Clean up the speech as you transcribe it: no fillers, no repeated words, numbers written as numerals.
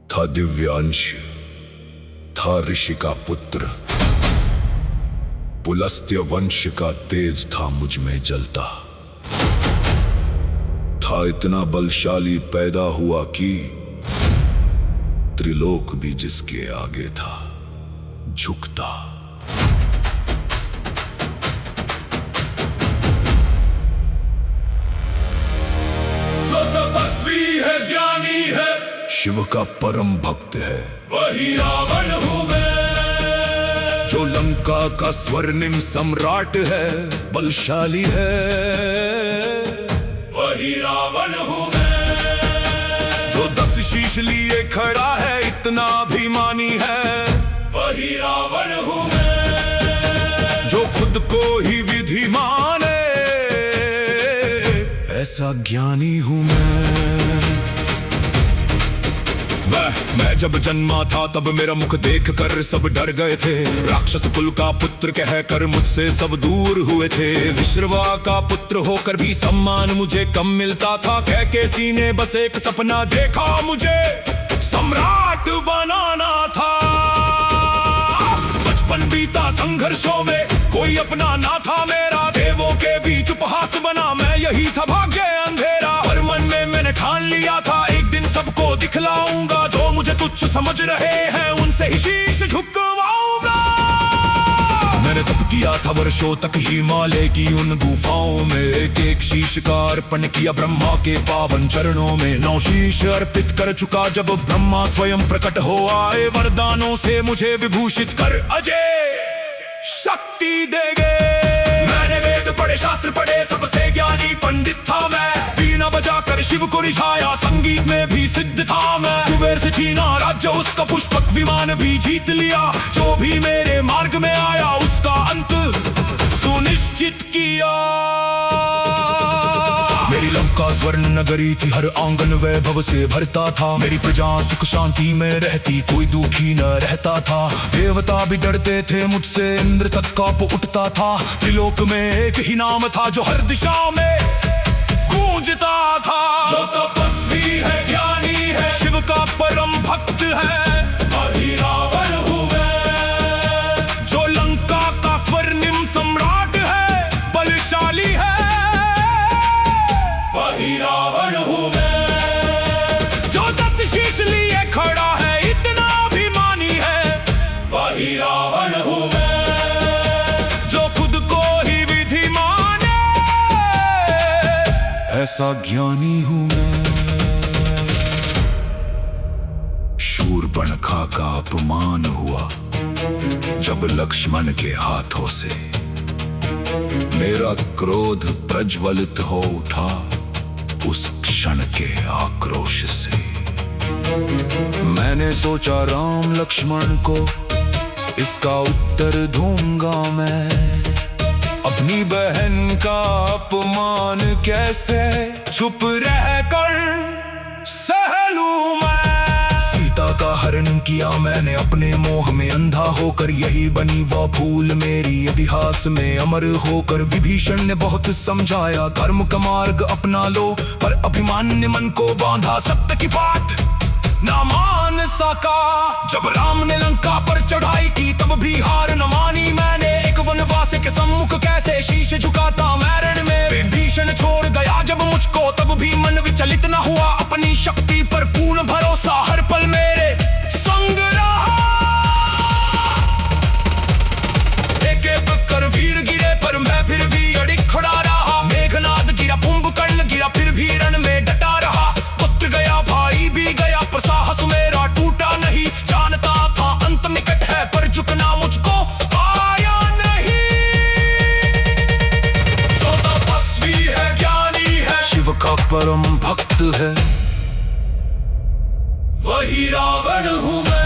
था दिव्यांश, था ऋषि का पुत्र। पुलस्त्य वंश का तेज था मुझ में जलता। था इतना बलशाली पैदा हुआ कि त्रिलोक भी जिसके आगे था झुकता। जो तपस्वी है, ज्ञानी है, शिव का परम भक्त है, वही रावण हूँ मैं। जो लंका का स्वर्णिम सम्राट है, बलशाली है, वही रावण हूँ मैं। जो 10 शीश लिए खड़ा है, इतना अभिमानी है, वही रावण हूँ मैं। जो खुद को ही विधि माने, ऐसा ज्ञानी हूँ मैं जब जन्मा था तब मेरा मुख देख कर सब डर गए थे। राक्षस कुल का पुत्र कहकर मुझसे सब दूर हुए थे। विश्रवा का पुत्र होकर भी सम्मान मुझे कम मिलता था। कह के सीने बस एक सपना देखा, मुझे सम्राट बनाना था। बचपन बीता संघर्षों में, कोई अपना ना था मेरा। देवों के बीच उपहास बना मैं, यही था भाग्य अंधेरा। पर मन में मैंने ठान लिया था, एक दिन सबको दिखलाऊंगा। जो मुझे तुच्छ समझ रहे हैं, उनसे ही शीश झुकवाऊंगा। मैंने तप किया था वर्षों तक हिमालय की उन गुफाओं में। एक एक शीश का अर्पण किया ब्रह्मा के पावन चरणों में। 9 शीश अर्पित कर चुका जब ब्रह्मा स्वयं प्रकट हो आए। वरदानों से मुझे विभूषित कर अजय शक्ति देंगे। मैंने वेद पढ़े, शास्त्र पढ़े, सबसे ज्ञानी पंडित था मैं। बीना बजाकर शिव को रिझाया, संगीत में भी सिद्ध था मैं। कुबेर से छीना राज्य उसका, पुष्पक विमान भी जीत लिया। जो भी मेरे मार्ग में आया, उसका अंत सुनिश्चित किया। मेरी लंका स्वर्ण नगरी थी, हर आंगन वैभव से भरता था। मेरी प्रजा सुख शांति में रहती, कोई दुखी न रहता था। देवता भी डरते थे मुझसे, इंद्र तक कांप उठता था। त्रिलोक में एक ही नाम था जो हर दिशा में गूंजता था। जो तपस्वी है, ज्ञानी है, शिव का परम भक्त है, वही रावण हूँ मैं। जो लंका का स्वर्णिम सम्राट है, बलशाली है, वही रावण हूँ मैं। जो 10 शीश लिए खड़ा है, इतना अभिमानी है, वही रावण हूँ मैं। जो खुद को ही विधि माने, ऐसा ज्ञानी हूँ मैं। शूर्पणखा का अपमान हुआ जब लक्ष्मण के हाथों से। मेरा क्रोध प्रज्वलित हो उठा उस क्षण के आक्रोश से। मैंने सोचा राम लक्ष्मण को इसका उत्तर दूंगा मैं। अपनी बहन का अपमान कैसे छुप रह कर सह लूं मैं। सीता का हरण किया मैंने अपने मोह में अंधा होकर, यही बनी वह भूल मेरी इतिहास में अमर होकर। विभीषण ने बहुत समझाया, धर्म का मार्ग अपना लो, पर अभिमान ने मन को बांधा। सत्य की बात ना मान सका। जब राम ने लंका पर चढ़ाई की, तब भी हार न मानी मैंने। एक वनवास के सम्मुख कैसे शीश झुकाता मैं रण में। विभीषण छोड़ गया जब मुझको, तब भी मन विचलित न हुआ। अपनी शक्ति पर पूर्ण भरोसा हर पल मेरे संग रहा। एक एक कर वीर गिरे, पर मैं फिर भी अड़िग खड़ा रहा। मेघनाद गिरा, कुंभकर्ण गिरा, फिर भी रण में डटा रहा। पुत्र गया, भाई भी गया, पर साहस मेरा टूटा नहीं। जानता था अंत निकट है, पर झुकना मुझको आया नहीं। जो तपस्वी है, ज्ञानी है, शिव का परम भक्त है, वही रावण हूँ मैं।